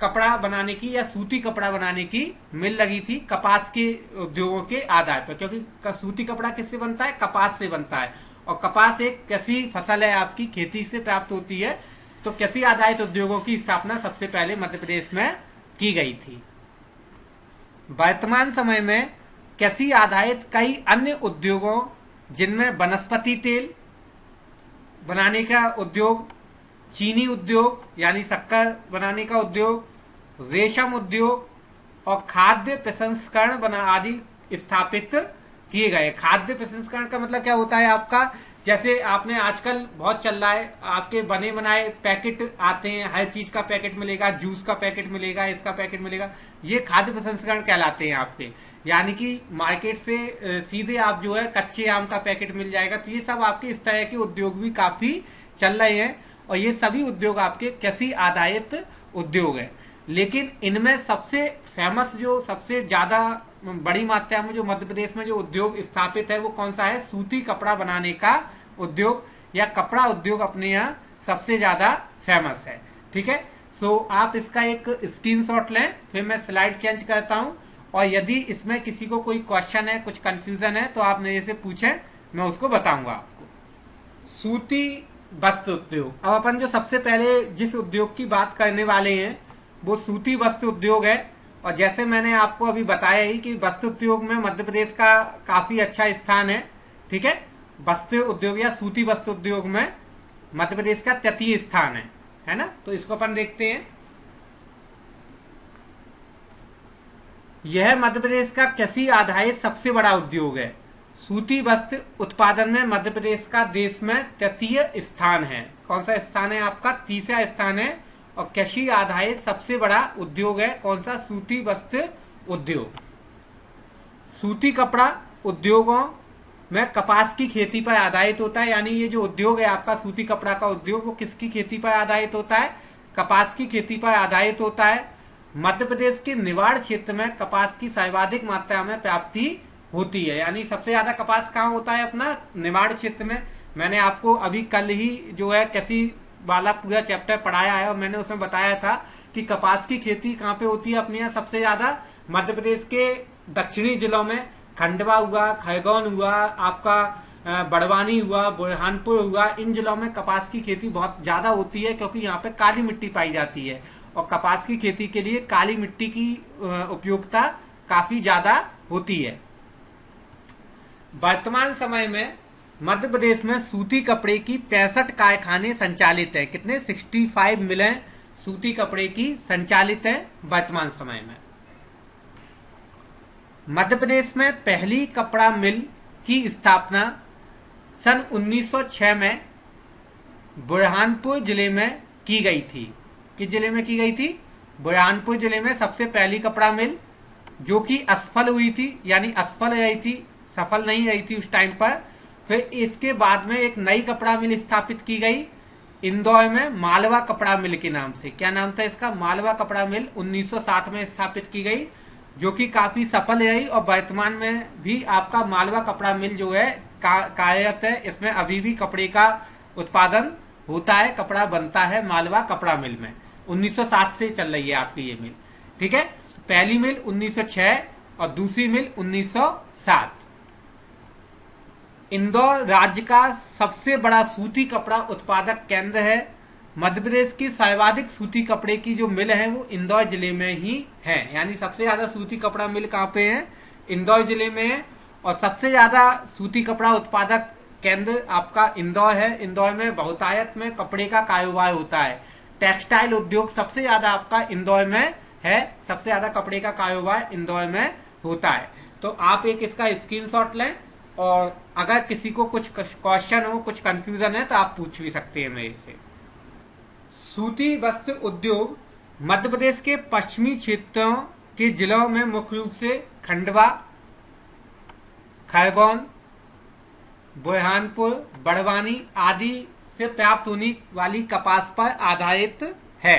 कपड़ा बनाने की या सूती कपड़ा बनाने की मिल लगी थी कपास के उद्योगों के आधार पर। क्योंकि सूती कपड़ा किससे बनता है? कपास से बनता है, और कपास एक कृषि फसल है, आपकी खेती से प्राप्त होती है। तो कृषि आधारित उद्योगों की स्थापना सबसे पहले मध्य प्रदेश में की गई थी। वर्तमान समय में कृषि आधारित कई अन्य उद्योगों जिनमें वनस्पति तेल बनाने का उद्योग, चीनी उद्योग यानी शक्कर बनाने का उद्योग, रेशम उद्योग और खाद्य प्रसंस्करण बना आदि स्थापित किए गए। खाद्य प्रसंस्करण का मतलब क्या होता है आपका? जैसे आपने आजकल बहुत चल रहा है, आपके बने बनाए पैकेट आते हैं, हर चीज का पैकेट मिलेगा, जूस का पैकेट मिलेगा, इसका पैकेट मिलेगा, ये खाद्य प्रसंस्करण कहलाते हैं आपके। यानी कि मार्केट से सीधे आप जो है कच्चे आम का पैकेट मिल जाएगा। तो ये सब आपके इस तरह के उद्योग भी काफी चल रहे हैं, और ये सभी उद्योग आपके कृषि आधारित उद्योग है। लेकिन इनमें सबसे फेमस, जो सबसे ज्यादा बड़ी मात्रा में जो मध्य प्रदेश में जो उद्योग स्थापित है वो कौन सा है? सूती कपड़ा बनाने का उद्योग या कपड़ा उद्योग अपने यहाँ सबसे ज्यादा फेमस है। ठीक है, सो आप इसका एक स्क्रीनशॉट लें, फिर मैं स्लाइड चेंज करता हूं, और यदि इसमें किसी को कोई क्वेश्चन है, कुछ कंफ्यूजन है, तो आप मेरे से पूछें, मैं उसको बताऊंगा आपको। सूती वस्त्र उद्योग। अब अपन जो सबसे पहले जिस उद्योग की बात करने वाले हैं वो सूती वस्त्र उद्योग है। और जैसे मैंने आपको अभी बताया ही कि वस्त्र उद्योग में मध्य प्रदेश का काफी अच्छा स्थान है। ठीक है, वस्त्र उद्योग या सूती वस्त्र उद्योग में मध्य प्रदेश का तृतीय स्थान है ना। तो इसको अपन देखते हैं। यह मध्य प्रदेश का कृषि आधारित सबसे बड़ा उद्योग है। सूती वस्त्र उत्पादन में मध्य प्रदेश का देश में तृतीय स्थान है। कौन सा स्थान है आपका? तीसरा स्थान है। और कृषि आधारित सबसे बड़ा उद्योग है कौन सा? सूती वस्त्र उद्योग। सूती कपड़ा उद्योगों में कपास की खेती पर आधारित होता है। यानी ये जो उद्योग है आपका सूती कपड़ा का उद्योग, वो किसकी खेती पर आधारित होता है? कपास की खेती पर आधारित होता है। मध्य प्रदेश के निवाड़ क्षेत्र में कपास की सर्वाधिक मात्रा में प्राप्ति होती है। यानी सबसे ज्यादा कपास कहाँ होता है? अपना निवाड़ क्षेत्र में। मैंने आपको अभी कल ही जो है कृषि वाला पूरा चैप्टर पढ़ाया है और मैंने उसमें बताया था कि कपास की खेती कहाँ पे होती है अपने यहाँ सबसे ज्यादा? मध्य प्रदेश के दक्षिणी जिलों में, खंडवा हुआ, खरगोन हुआ, आपका बड़वानी हुआ, बुरहानपुर हुआ, इन जिलों में कपास की खेती बहुत ज्यादा होती है क्योंकि यहाँ पे काली मिट्टी पाई जाती है और कपास की खेती के लिए काली मिट्टी की उपयोगिता काफी ज्यादा होती है। वर्तमान समय में मध्य प्रदेश में सूती कपड़े की 63 कारखाने संचालित है। कितने? 65 मिलें सूती कपड़े की संचालित है वर्तमान समय में। मध्य प्रदेश में पहली कपड़ा मिल की स्थापना सन 1906 में बुरहानपुर जिले में की गई थी। किस जिले में की गई थी? बुरहानपुर जिले में सबसे पहली कपड़ा मिल, जो कि असफल हुई थी, यानी असफल रही थी, सफल नहीं रही थी उस टाइम पर। फिर इसके बाद में एक नई कपड़ा मिल स्थापित की गई इंदौर में, मालवा कपड़ा मिल के नाम से। क्या नाम था इसका? मालवा कपड़ा मिल 1907 में स्थापित की गई, जो कि काफी सफल रही और वर्तमान में भी आपका मालवा कपड़ा मिल जो है कार्यरत है। इसमें अभी भी कपड़े का उत्पादन होता है, कपड़ा बनता है मालवा कपड़ा मिल में। 1907 से चल रही है आपकी ये मिल, ठीक है। पहली मिल 1906 और दूसरी मिल 1907। इंदौर राज्य का सबसे बड़ा सूती कपड़ा उत्पादक केंद्र है। मध्य प्रदेश की सर्वाधिक सूती कपड़े की जो मिल है वो इंदौर जिले में ही है। यानी सबसे ज्यादा सूती कपड़ा मिल कहाँ पे है? इंदौर जिले में है। और सबसे ज्यादा सूती कपड़ा उत्पादक केंद्र आपका इंदौर है। इंदौर में बहुतायत में कपड़े का कारोबार होता है। टेक्सटाइल उद्योग सबसे ज्यादा आपका इंदौर में है। सबसे ज्यादा कपड़े का कारोबार इंदौर में होता है। तो आप एक इसका स्क्रीनशॉट लें और अगर किसी को कुछ क्वेश्चन हो, कुछ कंफ्यूजन है तो आप पूछ भी सकते हैं मेरे से। सूती वस्त्र उद्योग मध्य प्रदेश के पश्चिमी क्षेत्रों के जिलों में मुख्य रूप से खंडवा, खरगोन, बुरहानपुर, बड़वानी आदि से प्राप्त होने वाली कपास पर आधारित है।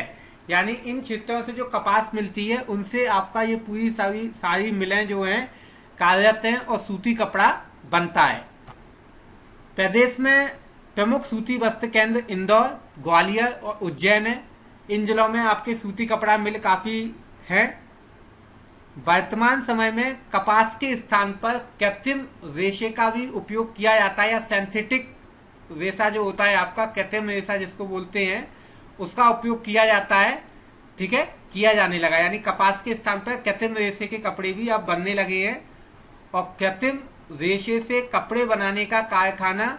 यानी इन क्षेत्रों से जो कपास मिलती है उनसे आपका ये पूरी सारी मिलें जो हैं कार्यरत हैं और सूती कपड़ा बनता है। प्रदेश में प्रमुख सूती वस्त्र केंद्र इंदौर, ग्वालियर और उज्जैन है। इन जिलों में आपके सूती कपड़ा मिल काफी हैं। वर्तमान समय में कपास के स्थान पर कृत्रिम रेशे का भी उपयोग किया जाता है, या सिंथेटिक रेशा जो होता है आपका, कृत्रिम रेशा जिसको बोलते हैं, उसका उपयोग किया जाता है। ठीक है, किया जाने लगा। यानी कपास के स्थान पर कृत्रिम रेशे के कपड़े भी अब बनने लगे हैं। और कृत्रिम रेशे से कपड़े बनाने का कारखाना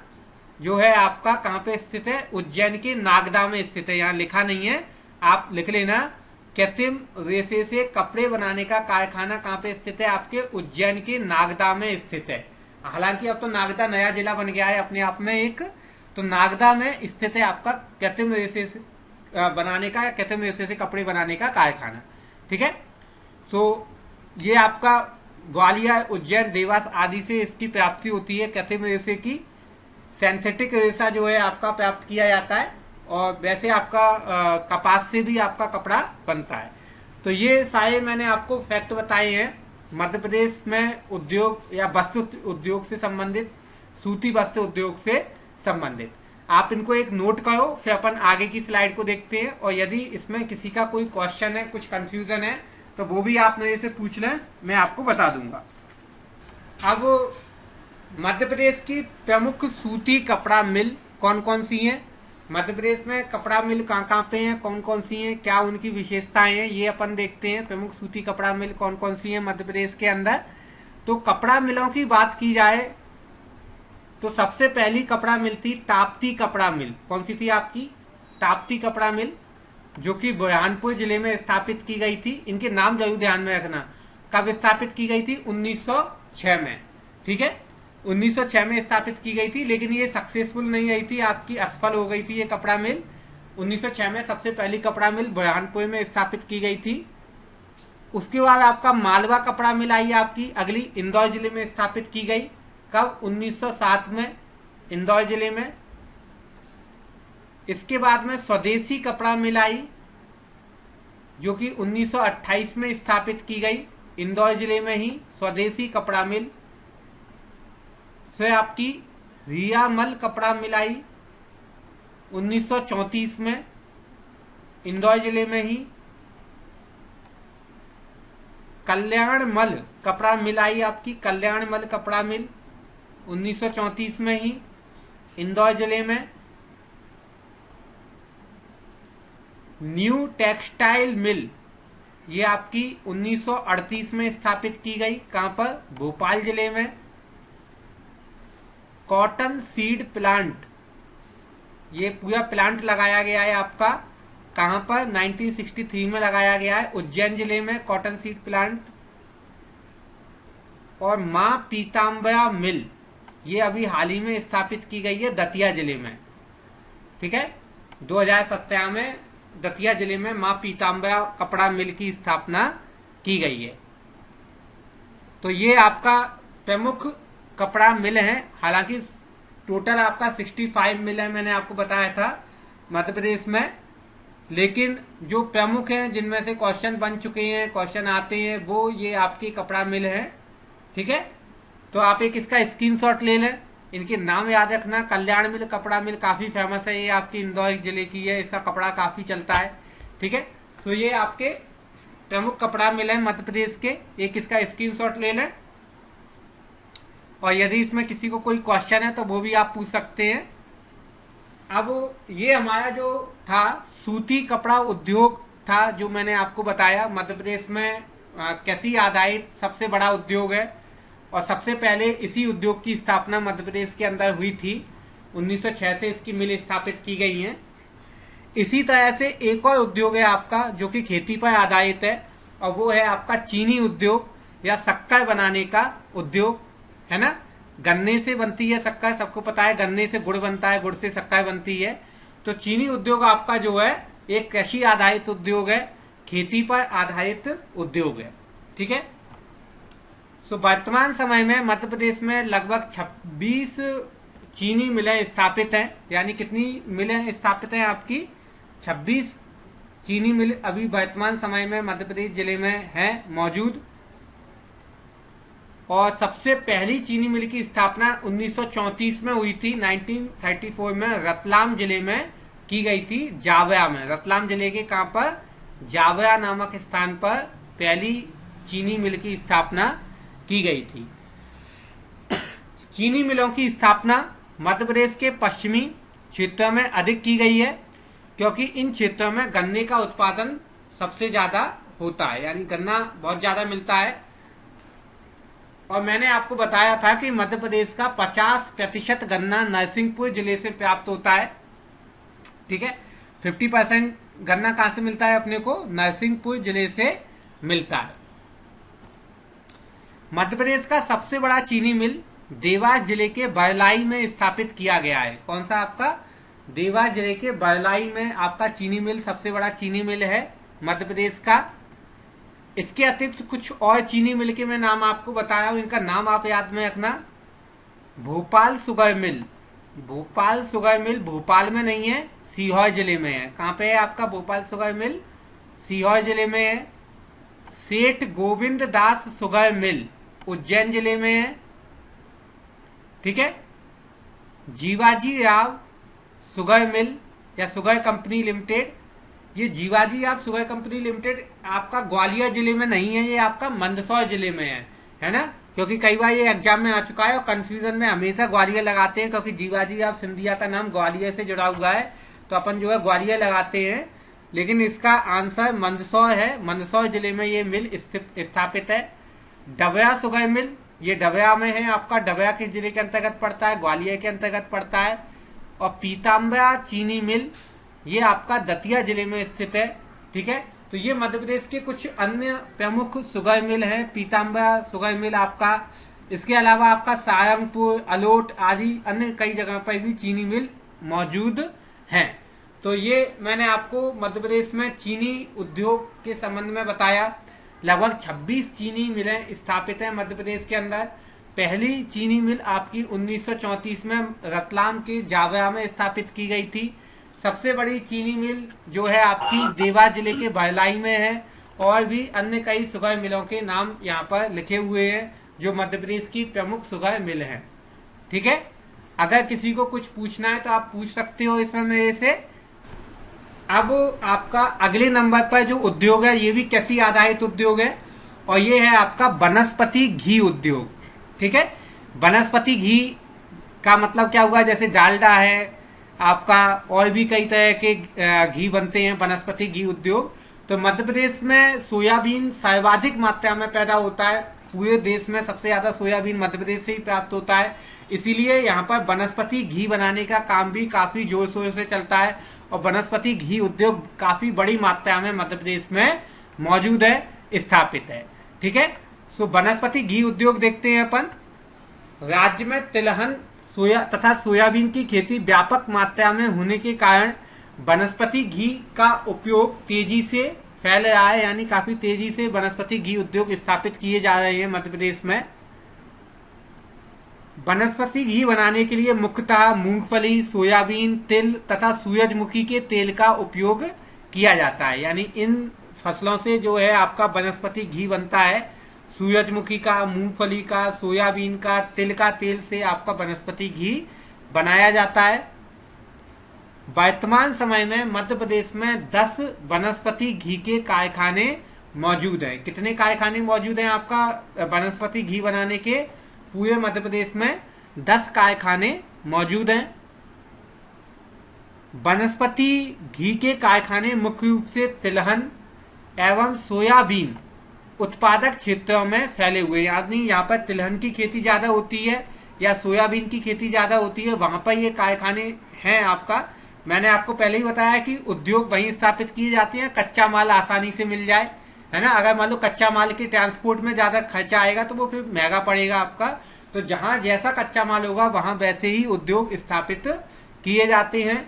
जो है आपका कहाँ पे स्थित है? उज्जैन के नागदा में स्थित है। यहाँ लिखा नहीं है, आप लिख लेना। कृत्रिम रेशे से कपड़े बनाने का कारखाना कहाँ पे स्थित है? आपके उज्जैन के नागदा में स्थित है। हालांकि अब तो नागदा नया जिला बन गया है अपने आप में एक, तो नागदा में स्थित है आपका कृत्रिम रेशे से बनाने का, कृत्रिम रेशे से कपड़े बनाने का कारखाना। ठीक है, सो ये आपका ग्वालियर, उज्जैन, देवास आदि से इसकी प्राप्ति होती है कृत्रिम रेशे की। सिंथेटिक रेशा जो है आपका प्राप्त किया जाता है और वैसे आपका कपास से भी आपका कपड़ा बनता है। तो ये सारे मैंने आपको फैक्ट बताए हैं मध्य प्रदेश में उद्योग या वस्त्र उद्योग से संबंधित, सूती वस्त्र उद्योग से संबंधित। आप इनको एक नोट करो, फिर अपन आगे की स्लाइड को देखते हैं। और यदि इसमें किसी का कोई क्वेश्चन है, कुछ कंफ्यूजन है, तो वो भी आप मेरे से पूछ लें, मैं आपको बता दूंगा। अब मध्य प्रदेश की प्रमुख सूती कपड़ा मिल कौन कौन सी हैं? मध्य प्रदेश में कपड़ा मिल कहाँ कहाँ पे हैं, कौन कौन सी हैं, क्या उनकी विशेषताएं हैं, ये अपन देखते हैं। प्रमुख सूती कपड़ा मिल कौन कौन सी हैं मध्य प्रदेश के अंदर। तो कपड़ा मिलों की बात की जाए तो सबसे पहली कपड़ा मिल थी ताप्ती कपड़ा मिल। कौन सी थी आपकी? ताप्ती कपड़ा मिल, जो कि बुरहानपुर जिले में स्थापित की गई थी। इनके नाम जरूर ध्यान में रखना। कब स्थापित की गई थी? 1906 में। ठीक है, 1906 में स्थापित की गई थी, लेकिन ये सक्सेसफुल नहीं रही थी, आपकी असफल हो गई थी ये कपड़ा मिल। 1906 में सबसे पहली कपड़ा मिल बुरहानपुर में स्थापित की गई थी। उसके बाद आपका मालवा कपड़ा मिल आई आपकी अगली, इंदौर जिले में स्थापित की गई। कब? 1907 में इंदौर जिले में। इसके बाद में स्वदेशी कपड़ा मिल आई जो कि 1928 में स्थापित की गई, इंदौर जिले में ही, स्वदेशी कपड़ा मिल। फिर आपकी रियामल कपड़ा मिल आई 1934 में, इंदौर जिले में ही। कल्याणमल कपड़ा मिल आई आपकी, कल्याणमल कपड़ा मिल 1934 में ही, इंदौर जिले में। न्यू टेक्सटाइल मिल ये आपकी 1938 में स्थापित की गई, कहां पर? भोपाल जिले में। कॉटन सीड प्लांट, ये पूरा प्लांट लगाया गया है आपका, कहां पर? 1963 में लगाया गया है, उज्जैन जिले में कॉटन सीड प्लांट। और मां पीताम्बरा मिल ये अभी हाल ही में स्थापित की गई है दतिया जिले में, ठीक है। 2017 में दतिया जिले में मां पीताम्बरा कपड़ा मिल की स्थापना की गई है। तो ये आपका प्रमुख कपड़ा मिल है। हालांकि टोटल आपका 65 मिल है, मैंने आपको बताया था मध्य प्रदेश में, लेकिन जो प्रमुख हैं जिनमें से क्वेश्चन बन चुके हैं, क्वेश्चन आते हैं, वो ये आपकी कपड़ा मिल है, ठीक है। तो आप एक इसका स्क्रीनशॉट ले लें, इनके नाम याद रखना। कल्याण मिल कपड़ा मिल काफी फेमस है, ये आपकी इंदौर जिले की है, इसका कपड़ा काफी चलता है, ठीक है। तो ये आपके प्रमुख कपड़ा मिल है मध्य प्रदेश के, एक इसका स्क्रीनशॉट ले लें। और यदि इसमें किसी को कोई क्वेश्चन है तो वो भी आप पूछ सकते हैं। अब ये हमारा जो था सूती कपड़ा उद्योग था, जो मैंने आपको बताया मध्य प्रदेश में कृषि आधारित सबसे बड़ा उद्योग है, और सबसे पहले इसी उद्योग की स्थापना मध्य प्रदेश के अंदर हुई थी। 1906 से इसकी मिल स्थापित की गई है। इसी तरह से एक और उद्योग है आपका जो कि खेती पर आधारित है, और वो है आपका चीनी उद्योग या शक्कर बनाने का उद्योग, है ना। गन्ने से बनती है शक्कर, सबको पता है, गन्ने से गुड़ बनता है, गुड़ से शक्कर बनती है। तो चीनी उद्योग आपका जो है एक कृषि आधारित उद्योग है, खेती पर आधारित उद्योग है, ठीक है। सो वर्तमान समय में मध्य प्रदेश में लगभग 26 चीनी मिलें स्थापित हैं। यानी कितनी मिलें स्थापित हैं आपकी? 26 चीनी मिल अभी वर्तमान समय में मध्य प्रदेश जिले में है मौजूद। और सबसे पहली चीनी मिल की स्थापना 1934 में हुई थी, 1934 में रतलाम जिले में की गई थी, जावरा में। रतलाम जिले के कहां पर? जावरा नामक स्थान पर पहली चीनी मिल की स्थापना की गई थी। चीनी मिलों की स्थापना मध्य प्रदेश के पश्चिमी क्षेत्रों में अधिक की गई है, क्योंकि इन क्षेत्रों में गन्ने का उत्पादन सबसे ज्यादा होता है, यानी गन्ना बहुत ज्यादा मिलता है। और मैंने आपको बताया था कि मध्य प्रदेश का 50% गन्ना नरसिंहपुर जिले से प्राप्त होता है, ठीक है। 50% गन्ना कहां से मिलता है अपने को? नरसिंहपुर जिले से मिलता है। मध्य प्रदेश का सबसे बड़ा चीनी मिल देवास जिले के बरलाई में स्थापित किया गया है। कौन सा आपका? देवास जिले के बरलाई में आपका चीनी मिल सबसे बड़ा चीनी मिल है मध्य प्रदेश का। इसके अतिरिक्त कुछ और चीनी मिल के मैं नाम आपको बताया हूं, इनका नाम आप याद में रखना। Bhopal sugar mill, Bhopal sugar mill Bhopal में नहीं है, सीहोर जिले में है। कहां पे है आपका भोपाल शुगर मिल? सीहोर जिले में है। सेठ गोविंद दास शुगर मिल उज्जैन जिले में है, ठीक है। जीवाजी राव शुगर मिल या शुगर कंपनी लिमिटेड, ये Jiwaji Rao sugar company limited आपका ग्वालियर जिले में नहीं है, ये आपका मंदसौर जिले में है ना। क्योंकि कई बार ये एग्जाम में आ चुका है और कंफ्यूजन में हमेशा ग्वालियर लगाते हैं, क्योंकि जीवाजी राव सिंधिया का नाम ग्वालियर से जुड़ा हुआ है, तो अपन जो है ग्वालियर लगाते हैं, लेकिन इसका आंसर मंदसौर है। मंदसौर जिले में ये मिल स्थापित है। डबरा शुगर मिल, ये डबरा में है आपका, डबरा के जिले के अंतर्गत पड़ता है, ग्वालियर के अंतर्गत पड़ता है। और पीताम्बरा चीनी मिल ये आपका दतिया जिले में स्थित है, ठीक है। तो ये मध्य प्रदेश के कुछ अन्य प्रमुख शुगर मिल है। पीताम्बरा शुगर मिल आपका, इसके अलावा आपका सारंगपुर, अलोट आदि अन्य कई जगह पर भी चीनी मिल मौजूद है। तो ये मैंने आपको मध्य प्रदेश में चीनी उद्योग के संबंध में बताया। लगभग 26 चीनी मिलें स्थापित हैं मध्य प्रदेश के अंदर। पहली चीनी मिल आपकी 1934 में रतलाम के जावरा में स्थापित की गई थी। सबसे बड़ी चीनी मिल जो है आपकी देवास जिले के भिलाई में है, और भी अन्य कई सुगर मिलों के नाम यहाँ पर लिखे हुए हैं जो मध्य प्रदेश की प्रमुख सुगर मिल है। ठीक है, अगर किसी को कुछ पूछना है तो आप पूछ सकते हो इसमें मेरे से। अब आपका अगले नंबर पर जो उद्योग है ये भी कृषि आधारित उद्योग है, और ये है आपका वनस्पति घी उद्योग। ठीक है, वनस्पति घी का मतलब क्या हुआ, जैसे डालडा है आपका, और भी कई तरह के घी बनते हैं, वनस्पति घी उद्योग। तो मध्य प्रदेश में सोयाबीन सर्वाधिक मात्रा में पैदा होता है, पूरे देश में सबसे ज्यादा सोयाबीन मध्य प्रदेश से ही प्राप्त होता है, इसीलिए यहाँ पर वनस्पति घी बनाने का काम भी काफी जोर शोर से चलता है, और वनस्पति घी उद्योग काफी बड़ी मात्रा में मध्य प्रदेश में मौजूद है, स्थापित है। ठीक है, सो वनस्पति घी उद्योग देखते हैं अपन। राज्य में तिलहन, सोया तथा सोयाबीन की खेती व्यापक मात्रा में होने के कारण वनस्पति घी का उपयोग तेजी से फैल रहा है, यानी काफी तेजी से वनस्पति घी उद्योग स्थापित किए जा रहे हैं मध्य प्रदेश में। वनस्पति घी बनाने के लिए मुख्यतः मूंगफली, सोयाबीन, तिल तथा सूरजमुखी के तेल का उपयोग किया जाता है, यानी इन फसलों से जो है आपका वनस्पति घी बनता है। सूरजमुखी का, मूंगफली का, सोयाबीन का, तिल का तेल से आपका वनस्पति घी बनाया जाता है। वर्तमान समय में मध्य प्रदेश में 10 वनस्पति घी के कारखाने मौजूद हैं। कितने कारखाने मौजूद हैं आपका वनस्पति घी बनाने के? पूरे मध्य प्रदेश में 10 कारखाने मौजूद हैं। वनस्पति घी के कारखाने मुख्य रूप से तिलहन एवं सोयाबीन उत्पादक क्षेत्रों में फैले हुए हैं, यानी यहाँ पर तिलहन की खेती ज्यादा होती है या सोयाबीन की खेती ज्यादा होती है, वहां पर ये कारखाने हैं आपका। मैंने आपको पहले ही बताया कि उद्योग वहीं स्थापित किए जाते हैं, कच्चा माल आसानी से मिल जाए, है ना। अगर मान लो कच्चा माल के ट्रांसपोर्ट में ज्यादा खर्चा आएगा तो वो फिर महंगा पड़ेगा आपका। तो जहां जैसा कच्चा माल होगा वहां वैसे ही उद्योग स्थापित किए जाते हैं।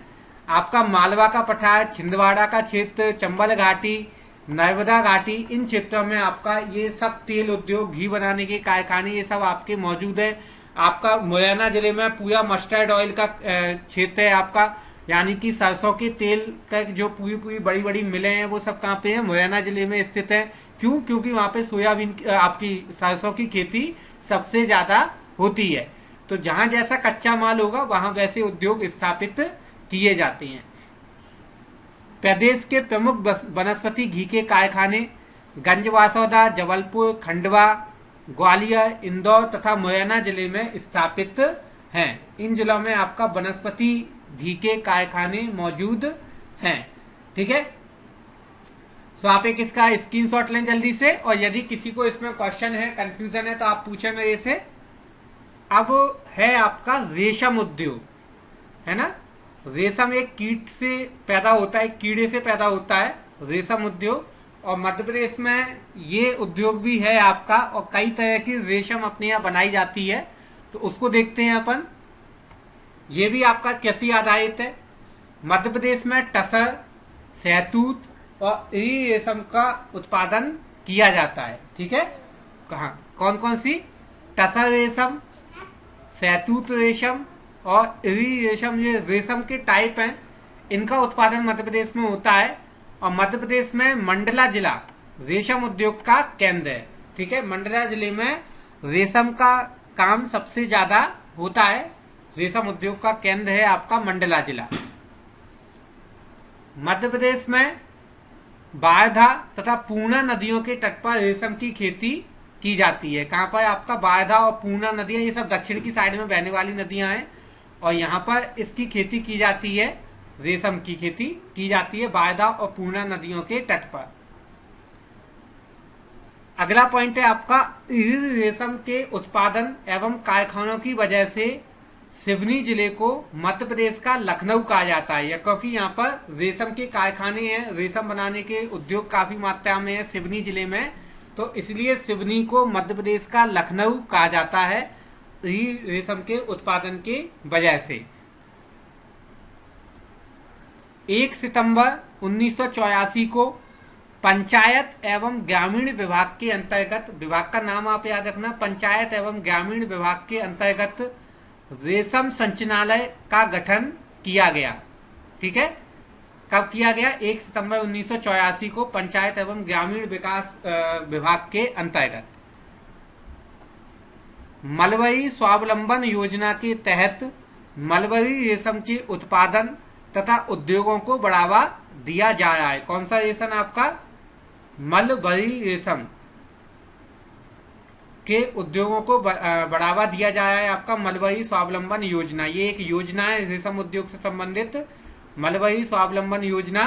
आपका मालवा का पठार, छिंदवाड़ा का क्षेत्र, चंबल घाटी, नर्मदा घाटी, इन क्षेत्रों में आपका ये सब तेल उद्योग, घी बनाने के कारखाने ये सब आपके मौजूद है। आपका मुरैना जिले में पूरा मस्टर्ड ऑयल का क्षेत्र है आपका, यानी कि सरसों के तेल का जो पूरी बड़ी बड़ी मिलें हैं वो सब कहाँ पे है? मुरैना जिले में स्थित है। क्यों? क्योंकि वहां पे सोयाबीन आपकी सरसों की खेती सबसे ज्यादा होती है। तो जहां जैसा कच्चा माल होगा वहां वैसे उद्योग स्थापित किए जाते हैं। प्रदेश के प्रमुख वनस्पति घी के कारखाने गंजवासौदा, जबलपुर, खंडवा, ग्वालियर, इंदौर तथा मुरैना जिले में स्थापित हैं। इन जिलों में आपका वनस्पति घी के कारखाने मौजूद हैं। ठीक है, तो आप एक इसका स्क्रीनशॉट लें जल्दी से, और यदि किसी को इसमें क्वेश्चन है, कंफ्यूजन है तो आप पूछे मेरे से। अब है आपका रेशम उद्योग, है ना। रेशम एक कीट से पैदा होता है, कीड़े से पैदा होता है रेशम उद्योग, और मध्य प्रदेश में ये उद्योग भी है आपका, और कई तरह की रेशम अपने यहाँ बनाई जाती है। तो उसको देखते हैं अपन। ये भी आपका कृषि आधारित है। मध्य प्रदेश में टसर, शहतूत और इरी रेशम का उत्पादन किया जाता है। ठीक है, कहाँ कौन कौन सी? टसर रेशम, शहतूत रेशम और इरी रेशम, ये रेशम के टाइप हैं, इनका उत्पादन मध्य प्रदेश में होता है। और मध्य प्रदेश में मंडला जिला रेशम उद्योग का केंद्र है। ठीक है, मंडला जिले में रेशम का काम सबसे ज्यादा होता है, रेशम उद्योग का केंद्र है आपका मंडला जिला। मध्य प्रदेश में वारधा तथा पूर्णा नदियों के तट पर रेशम की खेती की जाती है। कहां पर? आपका वारधा और पूर्णा नदियां, ये सब दक्षिण की साइड में बहने वाली नदियां हैं, और यहाँ पर इसकी खेती की जाती है, रेशम की खेती की जाती है वारधा और पूर्णा नदियों के तट पर। अगला पॉइंट है आपका, रेशम के उत्पादन एवं कारखानों की वजह से सिवनी जिले को मध्य प्रदेश का लखनऊ कहा जाता है, क्योंकि यहाँ पर रेशम के कारखाने हैं, रेशम बनाने के उद्योग काफी मात्रा में है सिवनी जिले में, तो इसलिए सिवनी को मध्य प्रदेश का लखनऊ कहा जाता है रेशम के उत्पादन के वजह से। 1 सितंबर 1984 को पंचायत एवं ग्रामीण विभाग के अंतर्गत, विभाग का नाम आप याद रखना, पंचायत एवं ग्रामीण विभाग के अंतर्गत रेशम संचालनालय का गठन किया गया। ठीक है, कब किया गया? 1 सितंबर 1984 को पंचायत एवं ग्रामीण विकास विभाग के अंतर्गत। मलबरी स्वावलंबन योजना के तहत मलबरी रेशम के उत्पादन तथा उद्योगों को बढ़ावा दिया जा रहा है। कौन सा रेशम आपका? मलबरी रेशम के उद्योगों को बढ़ावा दिया जा रहा है आपका मलबरी स्वावलंबन योजना। ये एक योजना है रेशम उद्योग से संबंधित, मलबरी स्वावलंबन योजना,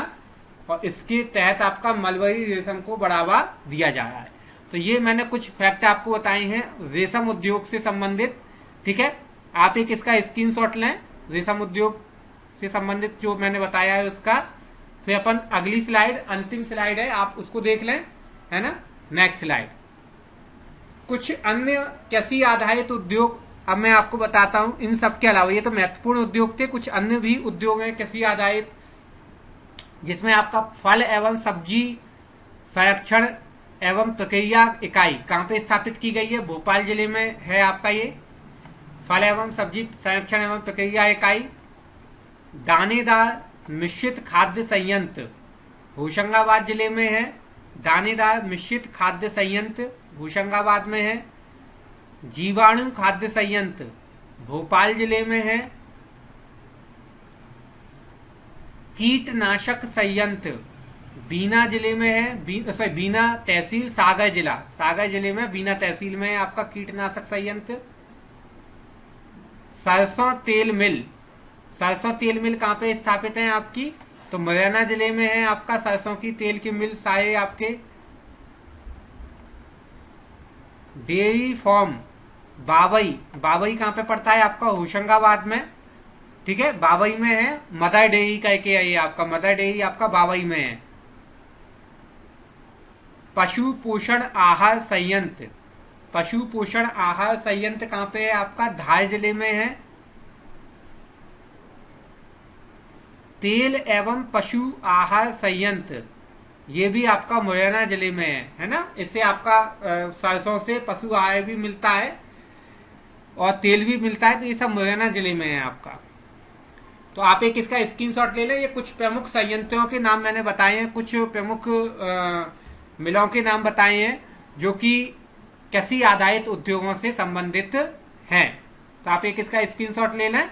और इसके तहत आपका मलबरी रेशम को बढ़ावा दिया जा रहा है। तो ये मैंने कुछ फैक्ट आपको बताए हैं रेशम उद्योग से संबंधित। ठीक है, आप एक इसका स्क्रीनशॉट लें, रेशम उद्योग से संबंधित जो मैंने बताया है उसका। फिर अपन अगली स्लाइड, अंतिम स्लाइड है, आप उसको देख लें, है ना। नेक्स्ट स्लाइड, कुछ अन्य कृषि आधारित उद्योग अब मैं आपको बताता हूं। इन सब के अलावा ये तो महत्वपूर्ण उद्योग थे, कुछ अन्य भी उद्योग हैं कृषि आधारित, जिसमें आपका फल एवं सब्जी संरक्षण एवं प्रक्रिया इकाई कहां पे स्थापित की गई है? भोपाल जिले में है आपका ये फल एवं सब्जी संरक्षण एवं प्रक्रिया इकाई। दानेदार मिश्रित खाद्य संयंत्र होशंगाबाद जिले में है। दानेदार मिश्रित खाद्य संयंत्र होशंगाबाद में है। जीवाणु खाद्य संयंत्र भोपाल जिले में है। कीटनाशक संयंत्र बीना जिले में है। बीना तहसील सागर जिला, सागर जिले में बीना तहसील में है आपका कीटनाशक संयंत्र। सरसों तेल मिल, सरसों तेल मिल कहां पे स्थापित है आपकी? तो मुरैना जिले में है आपका सरसों की तेल की मिल सारे आपके। डेयरी फार्म बाबई, बाबई कहां पे पड़ता है आपका? होशंगाबाद में। ठीक है, बाबई में है। मदर डेयरी करके है ये आपका, मदर डेयरी आपका बाबई में है। पशु पोषण आहार संयंत्र, पशु पोषण आहार संयंत्र कहां पे है आपका? धार जिले में है। तेल एवं पशु आहार संयंत्र ये भी आपका मुरैना जिले में है ना। इससे आपका सरसों से पशु आहार भी मिलता है और तेल भी मिलता है, तो ये सब मुरैना जिले में है आपका। तो आप एक इसका स्क्रीनशॉट ले लें। ये कुछ प्रमुख संयंत्रों के नाम मैंने बताए हैं, कुछ प्रमुख मिलों के नाम बताए हैं जो कि कृषि आधारित उद्योगों से संबंधित हैं। तो आप एक इसका स्क्रीनशॉट ले लें।